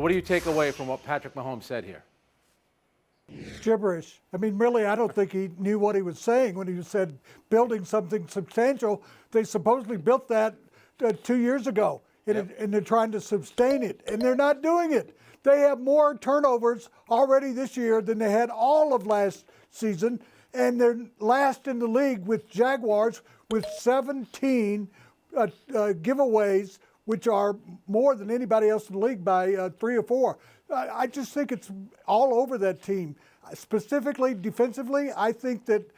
What do you take away from what Patrick Mahomes said here? Gibberish. I mean, really, I don't think he knew what he was saying when he said building something substantial. They supposedly built that 2 years ago, and they're trying to sustain it, and they're not doing it. They have more turnovers already this year than they had all of last season, and they're last in the league with Jaguars with 17 giveaways, which are more than anybody else in the league by 3 or 4. I just think it's all over that team. Specifically, defensively, I think that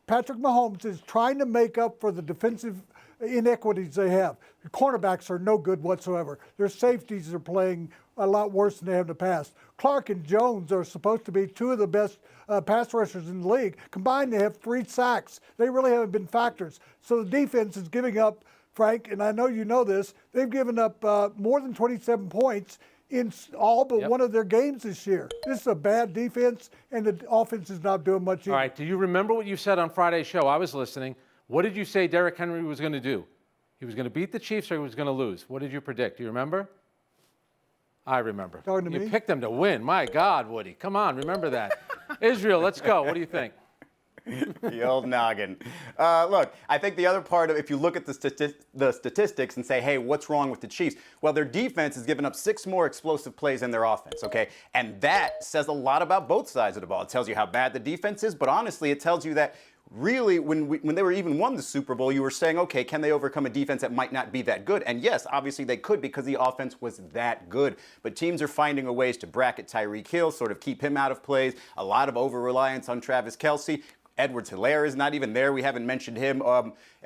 Patrick Mahomes is trying to make up for the defensive inequities they have. The cornerbacks are no good whatsoever. Their safeties are playing a lot worse than they have in the past. Clark and Jones are supposed to be 2 of the best pass rushers in the league. Combined, they have 3 sacks. They really haven't been factors. So the defense is giving up, Frank, and I know you know this, they've given up more than 27 points in all but one of their games this year. This is a bad defense, and the offense is not doing much either. All right, do you remember what you said on Friday's show? I was listening. What did you say Derrick Henry was going to do? He was going to beat the Chiefs or he was going to lose? What did you predict? Do you remember? I remember. Talking to you me? picked them to win. My God, Woody. Come on, remember that. Israel, let's go. What do you think? The old noggin. Look, I think the other part of, if you look at the statistics and say, hey, what's wrong with the Chiefs? Well, their defense has given up 6 more explosive plays than their offense, okay? And that says a lot about both sides of the ball. It tells you how bad the defense is, but honestly, it tells you that really, when they were even won the Super Bowl, you were saying, okay, can they overcome a defense that might not be that good? And yes, obviously they could because the offense was that good. But teams are finding a ways to bracket Tyreek Hill, sort of keep him out of plays. A lot of over-reliance on Travis Kelce. Edwards-Helaire is not even there. We haven't mentioned him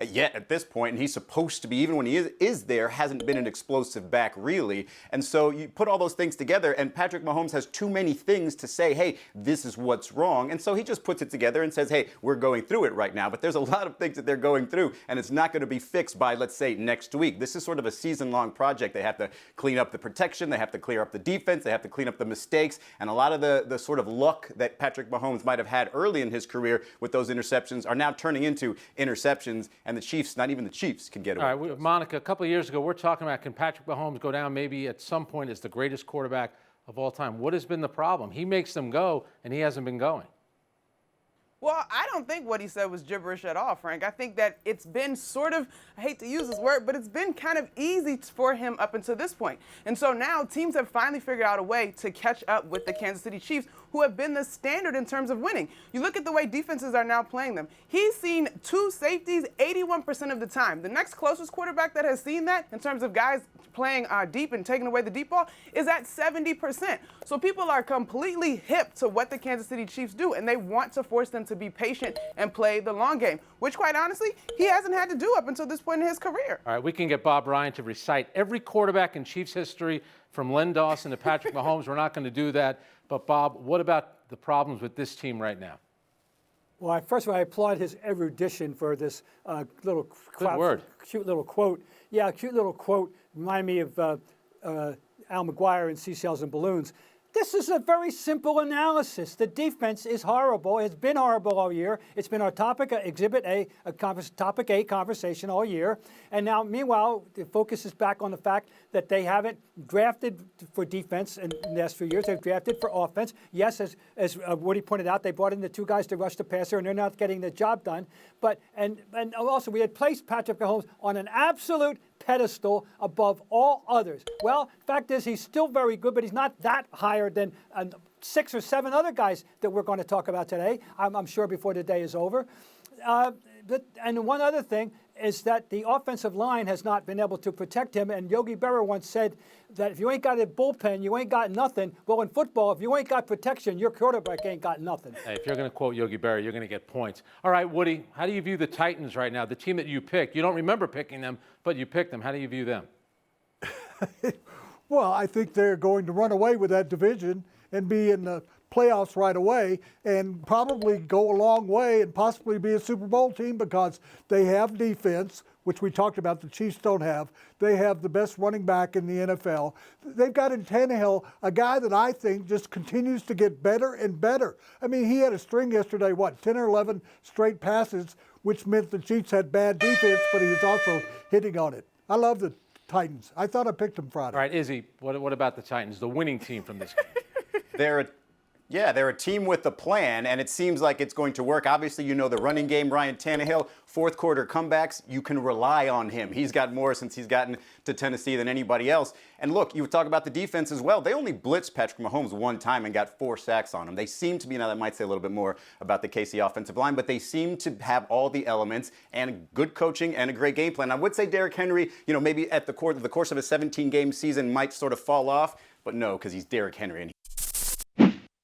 yet at this point, and he's supposed to be, even when he is there, hasn't been an explosive back, really. And so you put all those things together, and Patrick Mahomes has too many things to say, hey, this is what's wrong. And so he just puts it together and says, hey, we're going through it right now. But there's a lot of things that they're going through, and it's not going to be fixed by, let's say, next week. This is sort of a season-long project. They have to clean up the protection. They have to clear up the defense. They have to clean up the mistakes. And a lot of the sort of luck that Patrick Mahomes might have had early in his career with those interceptions are now turning into interceptions, and the Chiefs, not even the Chiefs, can get away. All right, Monica, a couple of years ago, we're talking about can Patrick Mahomes go down maybe at some point as the greatest quarterback of all time. What has been the problem? He makes them go, and he hasn't been going. Well, I don't think what he said was gibberish at all, Frank. I think that it's been sort of, I hate to use this word, but it's been kind of easy for him up until this point. And so now teams have finally figured out a way to catch up with the Kansas City Chiefs, who have been the standard in terms of winning. You look at the way defenses are now playing them. He's seen 2 safeties 81% of the time. The next closest quarterback that has seen that in terms of guys playing deep and taking away the deep ball is at 70%. So people are completely hip to what the Kansas City Chiefs do, and they want to force them to be patient and play the long game, which quite honestly, he hasn't had to do up until this point in his career. All right, we can get Bob Ryan to recite every quarterback in Chiefs history from Len Dawson to Patrick Mahomes. We're not going to do that. But, Bob, what about the problems with this team right now? Well, first of all, I applaud his erudition for this little cute little quote. Yeah, a cute little quote. Remind me of Al McGuire in Seashells and Balloons. This is a very simple analysis. The defense is horrible. It's been horrible all year. It's been our topic, Exhibit A, topic A conversation all year. And now, meanwhile, the focus is back on the fact that they haven't drafted for defense in the last few years. They've drafted for offense. Yes, as Woody pointed out, they brought in the 2 guys to rush the passer, and they're not getting the job done. But and also, we had placed Patrick Mahomes on an absolute pedestal above all others. Well, fact is, he's still very good, but he's not that higher than 6 or 7 other guys that we're going to talk about today, I'm sure, before the day is over. And one other thing is that the offensive line has not been able to protect him. And Yogi Berra once said that if you ain't got a bullpen, you ain't got nothing. Well, in football, if you ain't got protection, your quarterback ain't got nothing. Hey, if you're going to quote Yogi Berra, you're going to get points. All right, Woody, how do you view the Titans right now, the team that you picked? You don't remember picking them, but you picked them. How do you view them? Well, I think they're going to run away with that division and be in the playoffs right away and probably go a long way and possibly be a Super Bowl team because they have defense, which we talked about the Chiefs don't have. They have the best running back in the NFL. They've got in Tannehill, a guy that I think just continues to get better and better. I mean, he had a string yesterday, 10 or 11 straight passes, which meant the Chiefs had bad defense, but he was also hitting on it. I love the Titans. I thought I picked them Friday. All right, Izzy, what about the Titans, the winning team from this game? They're a team with a plan, and it seems like it's going to work. Obviously, you know the running game, Ryan Tannehill, fourth quarter comebacks, you can rely on him. He's got more since he's gotten to Tennessee than anybody else. And look, you talk about the defense as well. They only blitzed Patrick Mahomes one time and got 4 sacks on him. They seem to be, now that might say a little bit more about the KC offensive line, but they seem to have all the elements and good coaching and a great game plan. I would say Derrick Henry, maybe at the course of a 17-game season might sort of fall off, but no, because he's Derrick Henry. And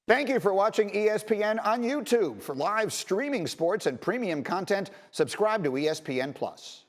Thank you for watching ESPN on YouTube. For live streaming sports and premium content, subscribe to ESPN+.